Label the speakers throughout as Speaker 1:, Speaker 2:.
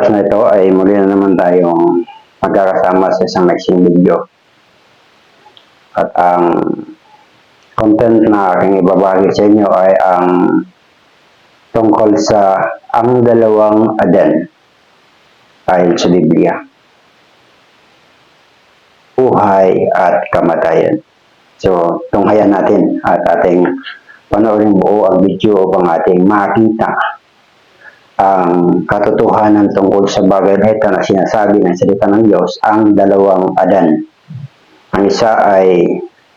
Speaker 1: oras na ito ay muli na naman tayong magkakasama sa isang maiksing video. At ang content na aking ibabahagi sa inyo ay ang tungkol sa ang dalawang Adan ayon sa Biblia. Buhay at kamatayan. So, tunghayan natin at ating panoorin buo ang video upang ating makita ang katotohanan tungkol sa bagay na ito na sinasabi ng salita ng Diyos, ang dalawang Adan. Ang isa ay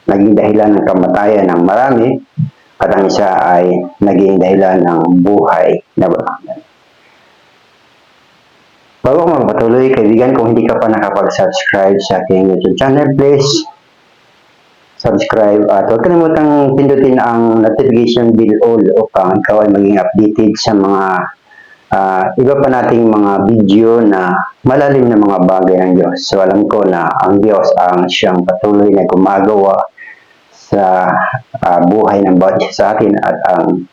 Speaker 1: naging dahilan ng kamatayan ng marami at ang isa ay naging dahilan ng buhay na marami. Bago ko magpatuloy, kaibigan, kung hindi ka pa nakapag-subscribe sa aking YouTube channel, please subscribe at huwag kalimutang pindutin ang notification bell all upang ikaw ay maging updated sa mga iba pa nating mga video na malalim na mga bagay ng Diyos. So alam ko na ang Diyos ang siyang patuloy na gumagawa sa buhay ng bawat isa sa atin at ang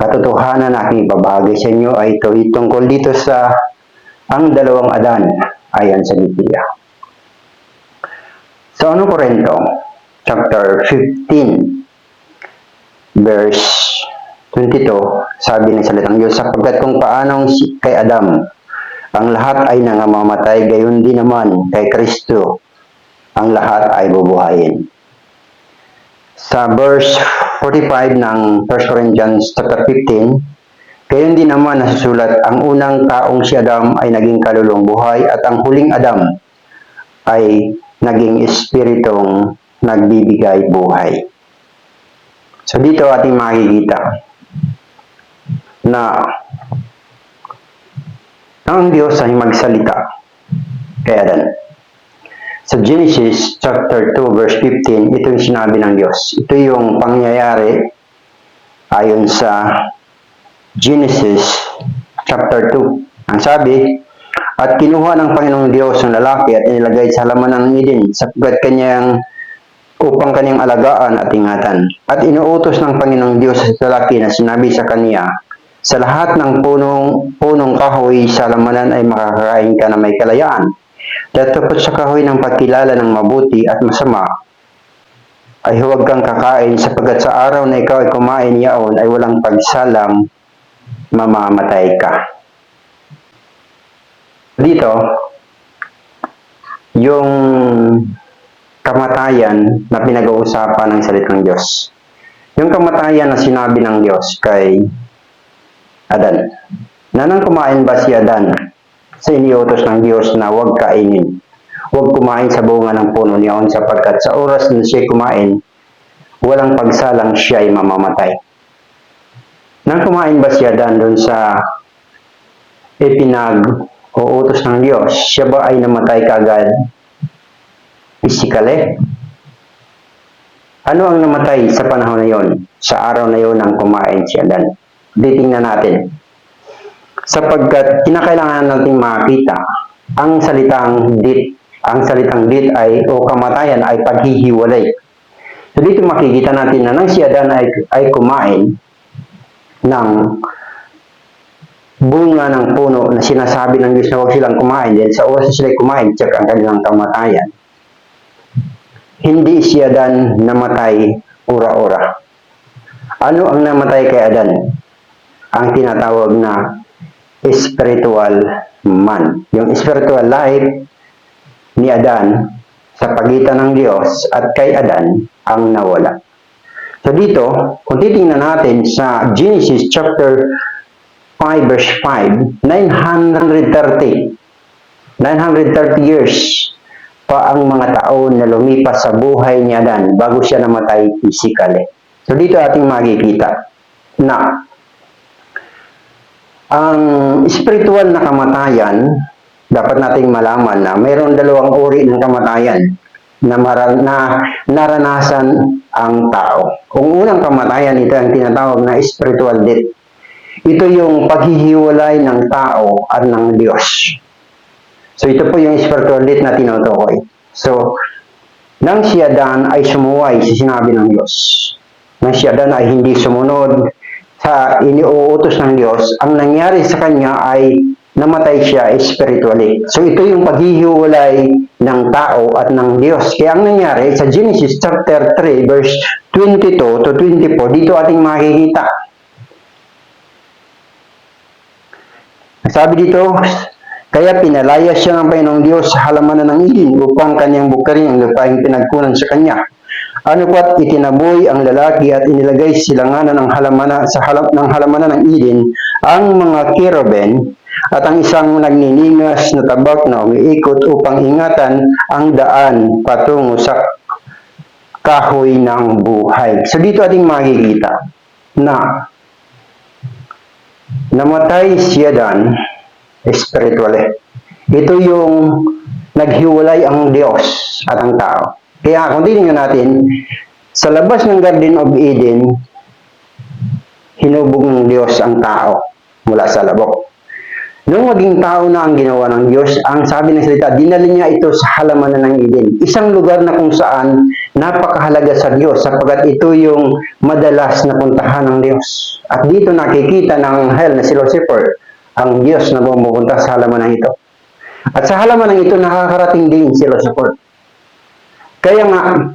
Speaker 1: katotohanan na aking ibabahagi sa inyo ay ito tungkol dito sa ang dalawang Adan ayon sa Biblia. So ano Korinto? Chapter 15 verse 22, sabi ng salitang Diyos, sapagkat kung paanong kay Adam ang lahat ay nangamamatay, gayon din naman kay Kristo ang lahat ay bubuhayin. Sa verse 45 ng 1 Corinthians chapter 15, gayon din naman nasusulat, ang unang taong si Adam ay naging kaluluwang buhay at ang huling Adam ay naging espiritong nagbibigay buhay. So dito ating makikita na ang Diyos ay magsalita kay Adan. Sa Genesis chapter 2 verse 15, ito yung sinabi ng Diyos. Ito yung pangyayari ayon sa Genesis chapter 2. Ang sabi, at kinuha ng Panginoong Diyos ang lalaki at inilagay sa halaman ng Eden sapagkat upang kanyang alagaan at ingatan. At inuutos ng Panginoong Diyos sa lalaki na sinabi sa kaniya, sa lahat ng punong kahoy sa halamanan ay makakakain ka na may kalayaan. Datapot sa kahoy ng pagkilala ng mabuti at masama, ay huwag kang kakain sapagkat sa araw na ikaw ay kumain yaon ay walang pagsalang, mamamatay ka. Dito, yung kamatayan na pinag-uusapan ng salitang Diyos. Yung kamatayan na sinabi ng Diyos kay Adan. Nanang kumain ba si Adan sa iniutos ng Diyos na huwag kainin? Huwag kumain sa bunga ng puno niyon sapagkat sa oras na siya kumain, walang pagsalang siya ay mamamatay. Nang kumain ba si Adan doon sa ipinag-uutos ng Diyos, siya ba ay namatay kaagad? Physically? Ano ang namatay sa panahon na yon? Sa araw na yon nang kumain si Adan. Titingnan natin. Sapagkat kinakailangan nating makita ang salitang dit ay o kamatayan ay paghihiwalay. So dito makikita natin na nang si Adan ay kumain ng bunga ng puno na sinasabi ng Diyos na huwag silang kumain, dahil sa oras na sila kumain, check ang kanilang kamatayan. Hindi si Adan namatay ura-ura. Ano ang namatay kay Adan? Ang tinatawag na spiritual man. Yung spiritual life ni Adan sa pagitan ng Diyos at kay Adan ang nawala. So dito, kung titingnan natin sa Genesis chapter 5 verse 5, 930 years pa ang mga taon na lumipas sa buhay ni Adan bago siya namatay physically. So dito ating makikita na ang spiritual na kamatayan, dapat nating malaman na mayroon dalawang uri ng kamatayan na naranasan ang tao. Kung unang kamatayan, ito ang tinatawag na spiritual death. Ito yung paghihiwalay ng tao at ng Diyos. So ito po yung spiritual death na tinutukoy. So, nang si Adan ay sumuway sa sinabi ng Diyos, nang si Adan ay hindi sumunod sa iniuutos ng Diyos, ang nangyari sa kanya ay namatay siya spiritually. So ito yung paghihiwalay ng tao at ng Diyos. Kaya ang nangyari sa Genesis chapter 3 verse 22 to 24, dito ating makikita. Sabi dito, kaya pinalaya siya ng Panginoong Diyos sa halamanan ng Eden upang kanyang bukarin ang lupaing pinagkunan sa kanya. Ano pat itinaboy ang lalaki at inilagay silanganan ng halamanan ng Eden ang mga cherubim at ang isang nagniningas na tabak na umiikot upang ingatan ang daan patungo sa kahoy ng buhay. So dito ating makikita na namatay si Adan spiritually. Ito yung naghiwalay ang Diyos at ang tao. Kaya kung titingnan natin, sa labas ng Garden of Eden, hinubog ng Diyos ang tao mula sa labok. Nung maging tao na ang ginawa ng Diyos, ang sabi ng salita, dinala niya ito sa halamanan ng Eden. Isang lugar na kung saan napakahalaga sa Diyos sapagkat ito yung madalas na puntahan ng Diyos. At dito nakikita ng anghel na si Lucifer, ang Diyos na pumupunta sa halamanan ito. At sa halamanan ito nakakarating din si Lucifer. Kaya nga,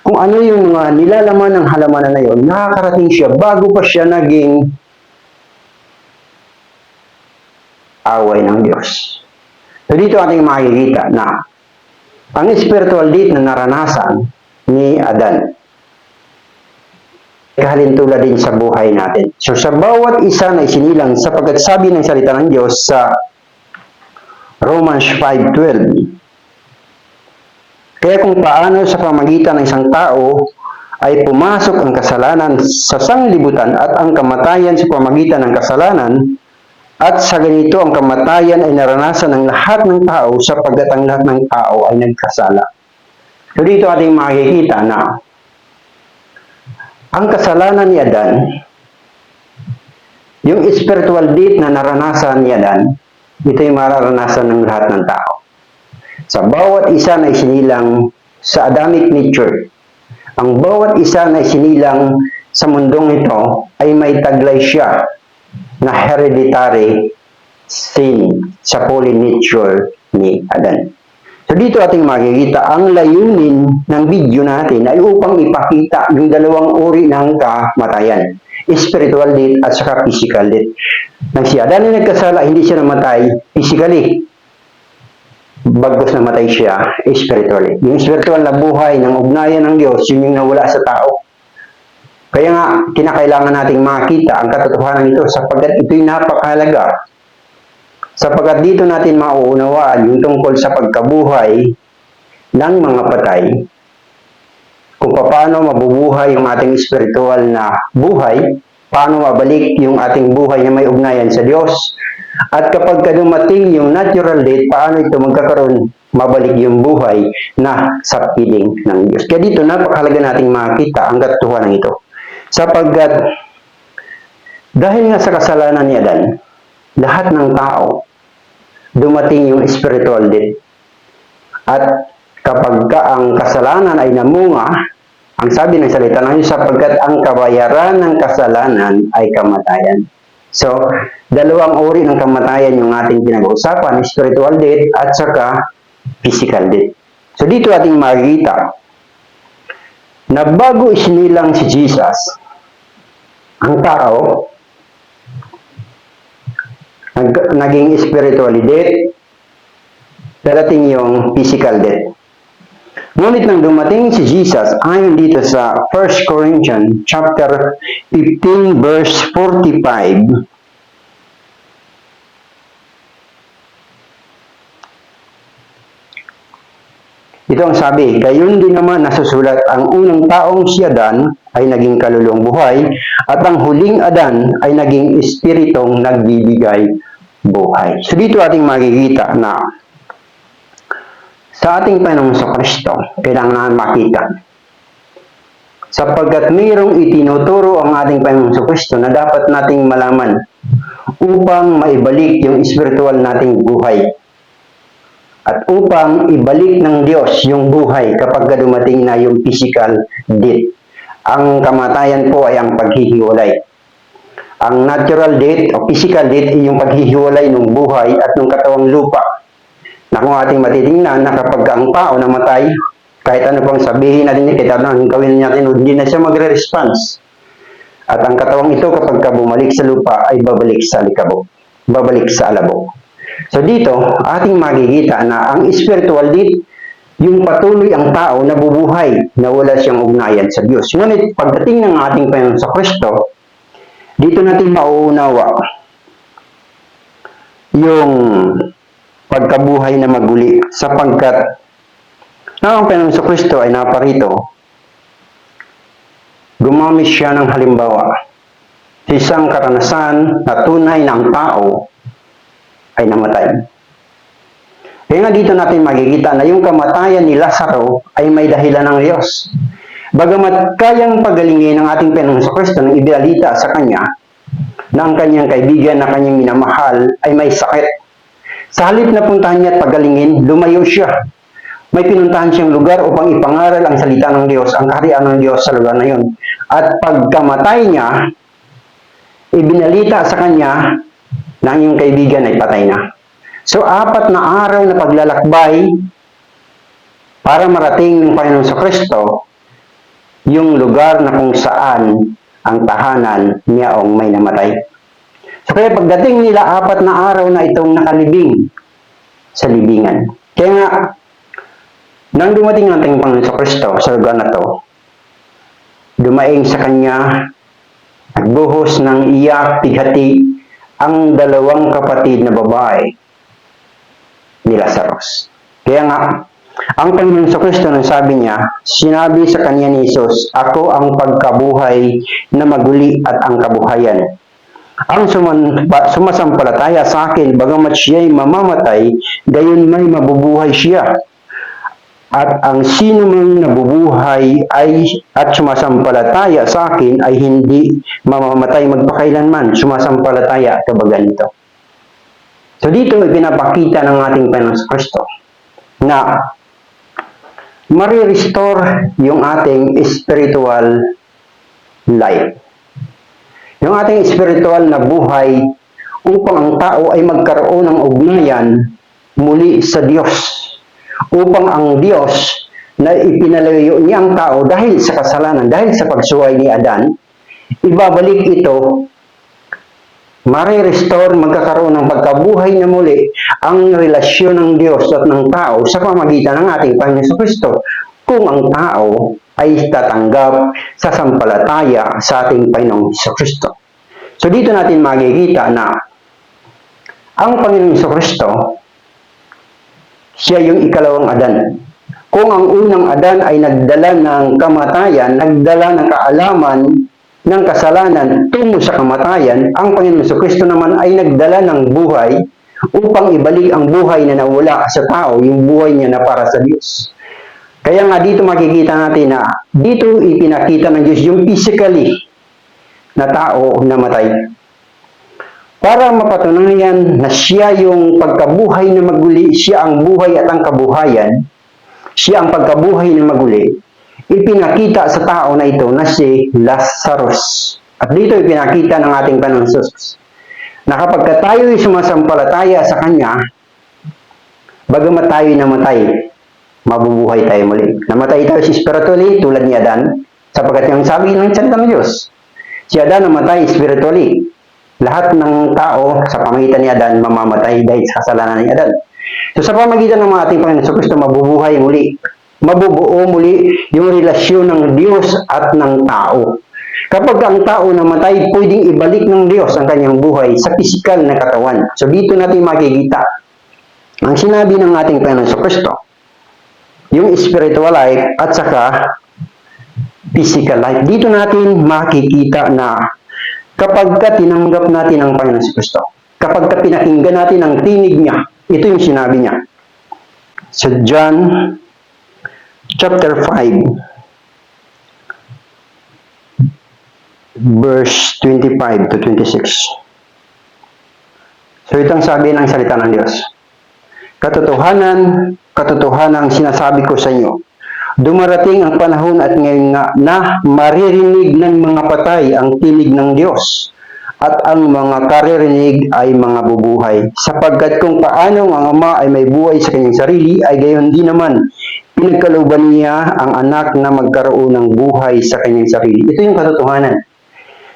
Speaker 1: kung ano yung mga nilalaman ng halamanan na yun, nakakarating siya bago pa siya naging away ng Diyos. So dito ating makikita na ang spiritual death na naranasan ni Adan kahalintulad din sa buhay natin. So sa bawat isa na isinilang sapagkat sabi ng salita ng Diyos sa Romans 5:12, kaya kung paano sa pamagitan ng isang tao ay pumasok ang kasalanan sa sanglibutan at ang kamatayan sa pamagitan ng kasalanan, at sa ganito ang kamatayan ay naranasan ng lahat ng tao sapagkat ang lahat ng tao ay nagkasala. So dito ating makikita na ang kasalanan ni Adan, yung spiritual death na naranasan ni Adan, ito yung mararanasan ng lahat ng tao. Sa bawat isa na isinilang sa Adamic nature, ang bawat isa na isinilang sa mundong ito ay may taglay siya na hereditary sin sa fallen nature ni Adan. So dito ating makikita, ang layunin ng video natin ay upang ipakita yung dalawang uri ng kamatayan, spiritual death at saka physical death. Nang si Adan ay nagkasala, hindi siya namatay physically, bagkus namatay siya spiritually. Yung spiritual na buhay ng ugnayan ng Diyos, yun yung nawala sa tao. Kaya nga, kinakailangan nating makita ang katotohanan ito sapagkat ito'y napakahalaga. Sapagkat dito natin mauunawaan yung tungkol sa pagkabuhay ng mga patay, kung paano mabubuhay yung ating spiritual na buhay, paano mabalik yung ating buhay na may ugnayan sa Diyos, at kapag dumating yung natural death, paano ito magkakaroon, mabalik yung buhay na sa piling ng Diyos. Kaya dito napakahalaga nating makita ang katotohanan ito. Sapagkat dahil nga sa kasalanan ni Adan, lahat ng tao dumating yung spiritual death. At kapag ang kasalanan ay namunga, ang sabi ng salita ng Diyos, sapagkat ang kabayaran ng kasalanan ay kamatayan. So, dalawang uri ng kamatayan yung ating pinag-uusapan, spiritual death at saka physical death. So dito ating makikita na bago isinilang si Jesus, ang tao naging spiritually dead, darating yung physical death. Ngunit nang dumating si Jesus, ayon dito sa 1 Corinthians chapter 15 verse 45, ito ang sabi, gayon din naman nasusulat, ang unang taong si Adan ay naging kaluluwang buhay, at ang huling Adan ay naging espiritong nagbibigay buhay. So dito ating makikita na sa ating Panginoong Kristo, kailangan makita. Sapagkat mayroong itinuturo ang ating Panginoong Kristo na dapat nating malaman upang maibalik yung spiritual nating buhay. At upang ibalik ng Diyos yung buhay kapag dumating na yung physical death. Ang kamatayan po ay ang paghihiwalay. Ang natural death o physical death ay yung paghihiwalay ng buhay at ng katawang lupa. Na kung ating matitingnan na kapag ang tao namatay, kahit ano pang sabihin natin, kahit ano gawin natin, hindi na siya magre-response. At ang katawang ito kapag bumalik sa lupa ay babalik sa likabok, babalik sa alabok. So dito, ating makikita na ang spiritual death, yung patuloy ang tao na bubuhay na wala siyang ugnayan sa Diyos. Ngunit pagdating ng ating Panginoon sa Kristo, dito natin mauunawa yung pagkabuhay na maguli sapagkat ang Panginoon sa Kristo ay naparito. Gumamit siya ng halimbawa. Isang karanasan na tunay ng tao ay namatay. Kaya nga dito natin makikita na yung kamatayan ni Lazaro ay may dahilan ng Diyos. Bagamat kayang pagalingin ng ating Panginoon sa Kristo nang ibinalita sa kanya na ang kanyang kaibigan na kanyang minamahal ay may sakit. Sa halip na puntahan niya at pagalingin, lumayo siya. May pinuntahan siyang lugar upang ipangaral ang salita ng Diyos, ang kaharian ng Diyos sa lugar na yun. At pagkamatay niya, ibinalita sa kanya na ang iyong kaibigan ay patay na. So, 4 na araw na paglalakbay para marating ng Panginoon sa Kristo yung lugar na kung saan ang tahanan niyaong may namatay. So, kaya pagdating nila, 4 na araw na itong nakalibing sa libingan. Kaya nga, nang dumating ang ating Panginoon sa Kristo sa lugar na to, dumaing sa kanya, nagbuhos ng iyak, pighati, ang 2 kapatid na babae ni Lazarus. Kaya nga, ang Panginoon sa Kristo nang sabi niya, sinabi sa kanya ni Jesus, ako ang pagkabuhay na maguli at ang kabuhayan. Ang sumasampalataya sa akin, bagamat siya'y mamamatay, gayon may mabubuhay siya. At ang sino mang nabubuhay at sumasampalataya sa akin ay hindi mamamatay magpakailanman. Sumasampalataya kabaga nito. So dito ipinapakita ng ating Panginoon sa Kristo na marirestore yung ating spiritual life. Yung ating spiritual na buhay upang ang tao ay magkaroon ng ugnayan muli sa Diyos. Upang ang Diyos na ipinalayo niya ang tao dahil sa kasalanan, dahil sa pagsuway ni Adan, ibabalik ito, marirestore, magkakaroon ng pagkabuhay na muli ang relasyon ng Diyos at ng tao sa pamagitan ng ating Panginoon sa Kristo kung ang tao ay tatanggap sa sampalataya sa ating Panginoon sa Kristo. So dito natin makikita na ang Panginoon sa Kristo, siya yung ikalawang Adan. Kung ang unang Adan ay nagdala ng kamatayan, nagdala ng kaalaman ng kasalanan tungo sa kamatayan, ang Panginoon sa Kristo naman ay nagdala ng buhay upang ibalik ang buhay na nawala sa tao, yung buhay niya na para sa Diyos. Kaya nga dito makikita natin na dito ipinakita ng Diyos yung physically na tao na matay. Para mapatunayan na siya yung pagkabuhay na maguli, siya ang buhay at ang kabuhayan, siya ang pagkabuhay na maguli, ipinakita sa tao na ito na si Lazarus. At dito ipinakita ng ating Panginoon Jesus na kapag tayo ay sumasampalataya sa Kanya, bagamat tayo namatay, mabubuhay tayo muli. Namatay tayo spiritually tulad ni Adan, sapagkat yung sabi ng salita ng Diyos, si Adan namatay spiritually. Lahat ng tao sa pamagitan ni Adan mamamatay dahil sa kasalanan ni Adan. So sa pamagitan ng mga ating Panginoon sa Kristo, mabubuhay muli. Mabubuo muli yung relasyon ng Diyos at ng tao. Kapag ang tao namatay, pwedeng ibalik ng Diyos ang kanyang buhay sa pisikal na katawan. So dito natin makikita ang sinabi ng ating Panginoon sa Kristo, yung spiritual life at saka physical life. Dito natin makikita na kapag tinanggap natin ang Panginoon sa Kristo, kapag pinakinggan natin ang tinig niya, ito yung sinabi niya. Sa John chapter 5, verse 25 to 26. So itong sabi ng salita ng Diyos. Katotohanan, katotohanan sinasabi ko sa inyo, dumarating ang panahon at ngayon nga na maririnig ng mga patay ang tinig ng Diyos at ang mga karirinig ay mga bubuhay. Sapagkat kung paano ang ama ay may buhay sa kanyang sarili, ay gayon din naman pinagkalooban niya ang anak na magkaroon ng buhay sa kanyang sarili. Ito yung katotohanan.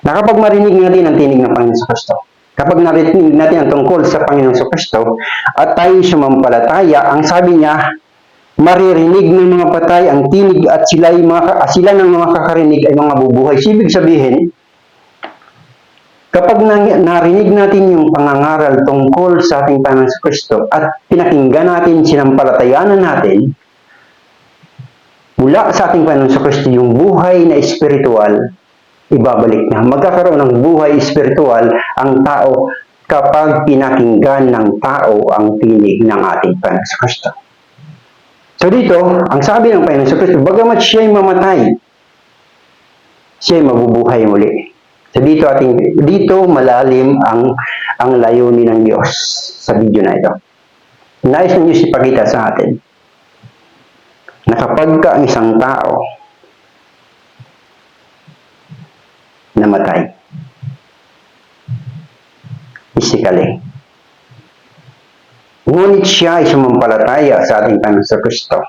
Speaker 1: Na kapag marinig natin ang tinig ng Panginoon sa Kristo, kapag narinig natin ang tungkol sa Panginoon sa Kristo, at tayo sumampalataya, ang sabi niya, maririnig ng mga patay ang tinig at sila ng mga kakarinig ay mga bubuhay. Ibig sabihin, kapag narinig natin yung pangangaral tungkol sa ating Panginoon sa Kristo at pinakinggan natin, sinampalatayanan natin, mula sa ating Panginoon sa Kristo yung buhay na espiritual, ibabalik niya. Magkakaroon ng buhay espiritual ang tao kapag pinakinggan ng tao ang tinig ng ating Panginoon sa Kristo. So dito, ang sabi ng Panginoon sa Kristo, bagamat siya'y mamatay, siya'y mabubuhay muli. So dito malalim ang layunin ng Diyos sa video na ito. Nais ng Diyos ipakita sa atin na kapag ka ang isang tao namatay physically, ngunit siya ay sumampalataya sa ating Panginoon sa Kristo,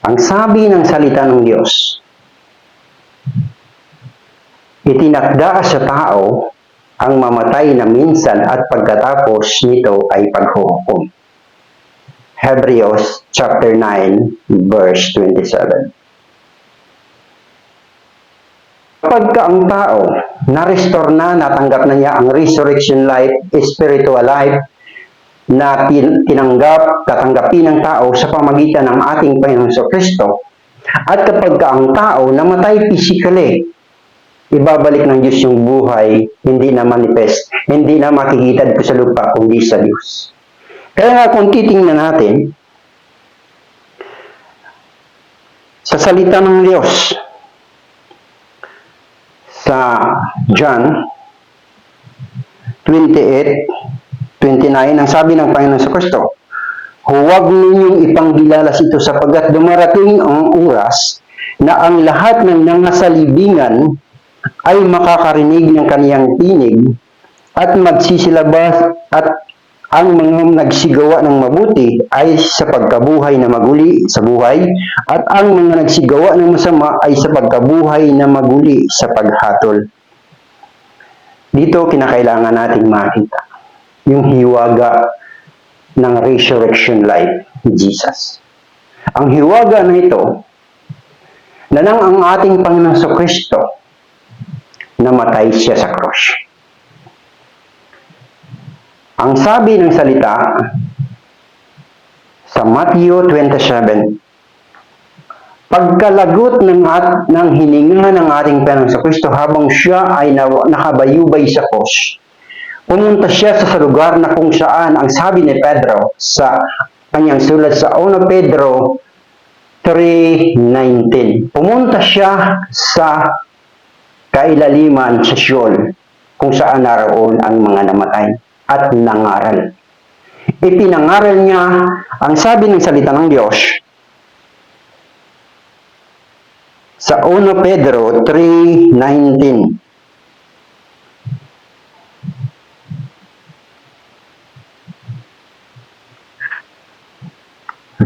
Speaker 1: ang sabi ng salita ng Diyos, itinakda sa tao ang mamatay na minsan at pagkatapos nito ay paghuhukom. Hebrews chapter 9 verse 27. Kapag ang tao na-restore na, natanggap na niya ang resurrection life, spiritual life, na tatanggapin ng tao sa pamagitan ng ating Panginoon sa Kristo, at kapag ang tao namatay physically, ibabalik ng Diyos yung buhay, hindi na manifest, hindi na makikita dito sa lupa, kundi sa Diyos. Kaya nga kung titingnan natin, sa salita ng Diyos, sa John 28:29, ang sabi ng Panginoon sa Kristo, huwag ninyong ipanggilalas ito sapagkat dumarating ang oras na ang lahat ng nangasalibingan ay makakarinig ng kaniyang tinig at magsisilabas, at ang mga nagsigawa ng mabuti ay sa pagkabuhay na maguli sa buhay, at ang mga nagsigawa ng masama ay sa pagkabuhay na maguli sa paghatol. Dito kinakailangan nating makita yung hiwaga ng resurrection life ni Jesus. Ang hiwaga na ito, na nang ang ating Panginoon sa Kristo namatay siya sa cross. Ang sabi ng salita sa Matthew 27, pagkalagot ng hininga ng ating Panginoon sa Kristo habang siya ay nakabayubay sa cross, pumunta siya sa lugar na kung saan ang sabi ni Pedro sa kanyang sulat sa 1 Pedro 3:19. Pumunta siya sa kailaliman sa Sheol, kung saan naroon ang mga namatay, at nangaral. Ipinangaral niya ang sabi ng salita ng Diyos sa 1 Pedro 3:19.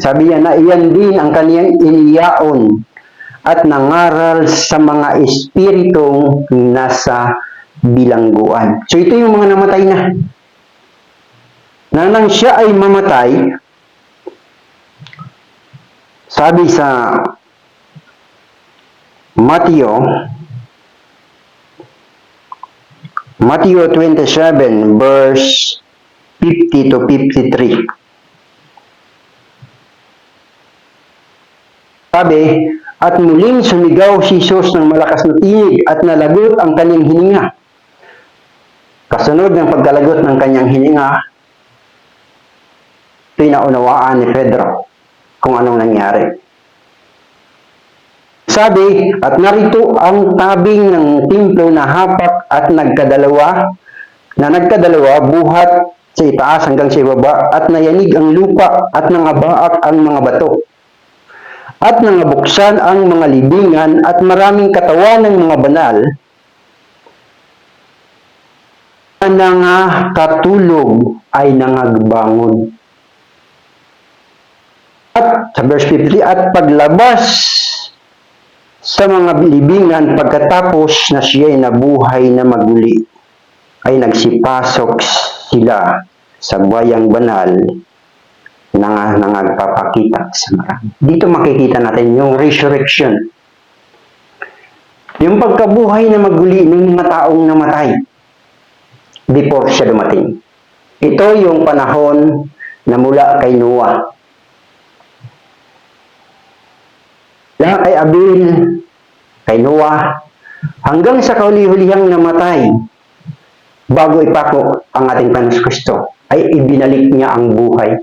Speaker 1: Sabi niya na iyan din ang kaniyang iniyaon at nangaral sa mga espiritong nasa bilangguan. So ito yung mga namatay na. Nang siya ay mamatay, sabi sa Matthew 27 verse 50 to 53. Sabi, at muling sumigaw si Jesus ng malakas na tinig at nalagot ang kanyang hininga. Kasunod ng pagkalagot ng kanyang hininga, pinaunawaan ni Pedro kung anong nangyari. Sabi, at narito ang tabing ng templo na hapak at nagkadalawa buhat sa itaas hanggang sa ibaba, at nayanig ang lupa at nangabaak ang mga bato. At nangabuksan ang mga libingan at maraming katawan ng mga banal nangakatulog ay nangagbangon. At sa verse 53, at paglabas sa mga libingan pagkatapos na siya'y nabuhay na maguli, ay nagsipasok sila sa bayang banal na nangagpapakita sa marami. Dito makikita natin yung resurrection. Yung pagkabuhay na maguli ng mga taong namatay before siya dumating. Ito yung panahon na mula kay Noah. Lahat kay Abel, kay Noah, hanggang sa kauli-hulihang namatay, bago ipako ang ating Panginoon Kristo, ay ibinalik niya ang buhay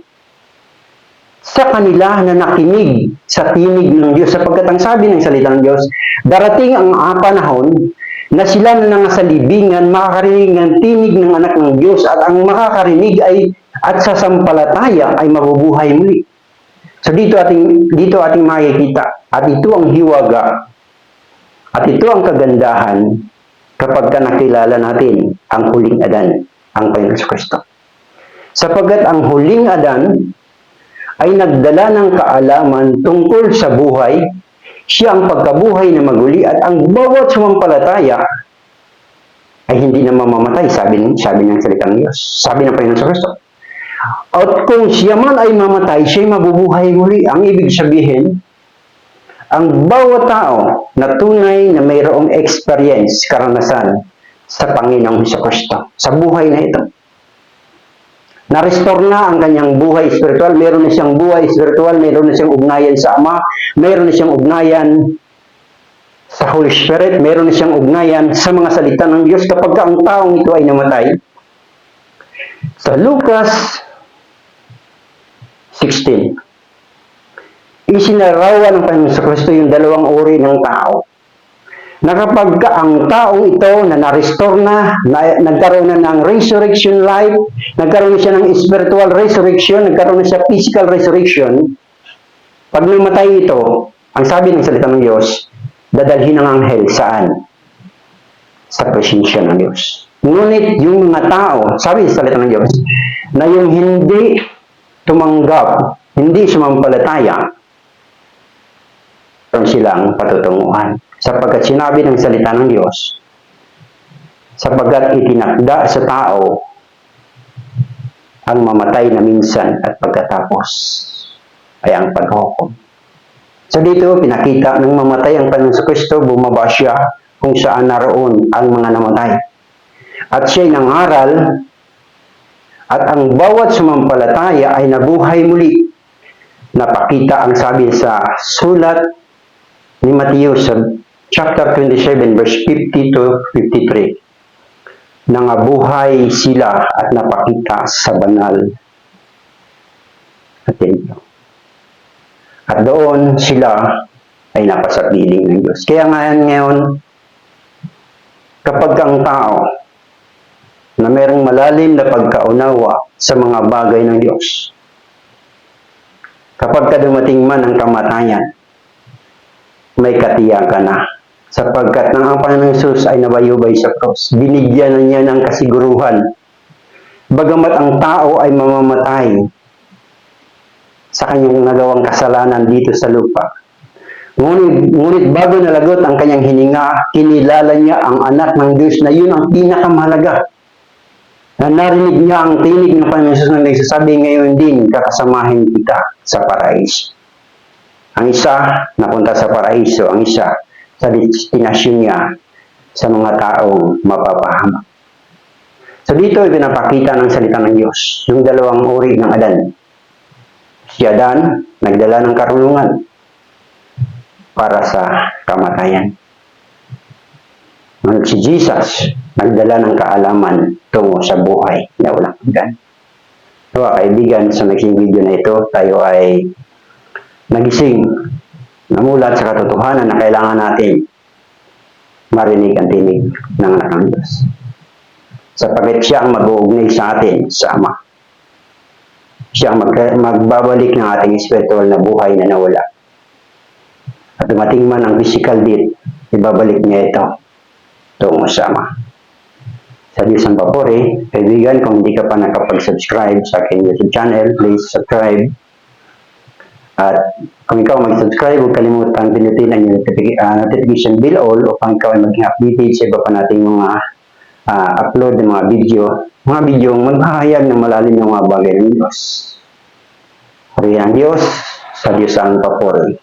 Speaker 1: sa kanila na nakinig sa tinig ng Diyos. Sapagkat ang sabi ng salita ng Diyos, darating ang panahon na sila na nangasalibingan, makakarinig ng tinig ng anak ng Diyos, at ang makakarinig ay at sasampalataya ay mabubuhay muli. So dito ating makikita, at ito ang hiwaga, at ito ang kagandahan kapag nakilala natin ang huling Adan, ang Panginoon Kristo. Sapagkat ang huling Adan ay nagdala ng kaalaman tungkol sa buhay, siya ang pagkabuhay na maguli, at ang bawat sumampalataya ay hindi na mamamatay, sabi ng salita ng Diyos, sabi ng Panginoon Kristo. At kung siya man ay mamatay, siya'y mabubuhay muli. Ang ibig sabihin, ang bawat tao na tunay na mayroong experience, karanasan sa Panginoong Kristo, sa buhay na ito, na-restore na ang kanyang buhay spiritual, meron na siyang buhay spiritual, meron na siyang ugnayan sa Ama, meron na siyang ugnayan sa Holy Spirit, meron na siyang ugnayan sa mga salita ng Diyos kapag ang taong ito ay namatay. Sa Lucas 16, isinarawan ng Panginoon sa Kristo yung dalawang uri ng tao. Na kapag ang taong ito na na-restore na, nagkaroon na ng resurrection life, nagkaroon na siya ng spiritual resurrection, nagkaroon na siya physical resurrection, pag namatay ito, ang sabi ng salita ng Diyos, dadalhin ng anghel saan? Sa presensya ng Diyos. Ngunit yung mga tao, sabi sa salita ng Diyos, na yung hindi tumanggap, hindi sumampalataya, meron silang patutunguhan. Sapagkat sinabi ng salita ng Diyos, sapagkat itinakda sa tao ang mamatay na minsan at pagkatapos ay ang paghukom. So dito, pinakita ng mamatay ang Panginoon Kristo, bumaba siya kung saan naroon ang mga namatay. At siya'y nangaral, at ang bawat sumampalataya ay nabuhay muli. Napakita ang sabi sa sulat ni Matthew sa chapter 27, verse 50 to 53. Nangabuhay sila at napakita sa banal na templo. At doon sila ay napasapiling ng Diyos. Kaya ngayon, kapag ang tao na mayroong malalim na pagkaunawa sa mga bagay ng Diyos, kapag dumating man ang kamatayan, may katiyakan na. Sapagkat nang ang Panginoong Hesus ay nabayubay sa cross, binigyan na niya ng kasiguruhan. Bagamat ang tao ay mamamatay sa kanyang nagawang kasalanan dito sa lupa, ngunit bago nalagot ang kanyang hininga, kinilala niya ang anak ng Diyos na yun ang pinakamahalaga. Na narinig niya ang tinig ng Panginoong Hesus na nagsasabi, ngayon din kakasamahin kita sa paraiso. Ang isa napunta sa paraiso, ang isa sa destinasyon niya sa mga taong mapapahamak. So dito ipinapakita ng salita ng Diyos yung dalawang uri ng Adan. Si Adan nagdala ng karunungan para sa kamatayan. Ngunit si Jesus nagdala ng kaalaman tungo sa buhay na walang hanggan. So kaibigan, sa next video na ito, tayo ay nagising, namulat sa katotohanan na kailangan natin marinig ang tinig ng anak ng Diyos. Sapagkat siya ang mag-uugnay sa atin sa Ama. Siya ang magbabalik ng ating spiritual na buhay na nawala. At dumating man ang physical death, ibabalik niya ito tungo sa Ama. Sa Diyos ang papuri. Kaibigan, kung hindi ka pa nakapag-subscribe sa aking YouTube channel, please subscribe. At kung ikaw mag-subscribe, huwag kalimutan pinutin ang notification bell all upang ikaw ay maging updated sa iba pa nating mga upload ng mga video maghahayag ng malalim ng mga bagay ng Diyos. Purihan Diyos, sa Diyos ang papuri.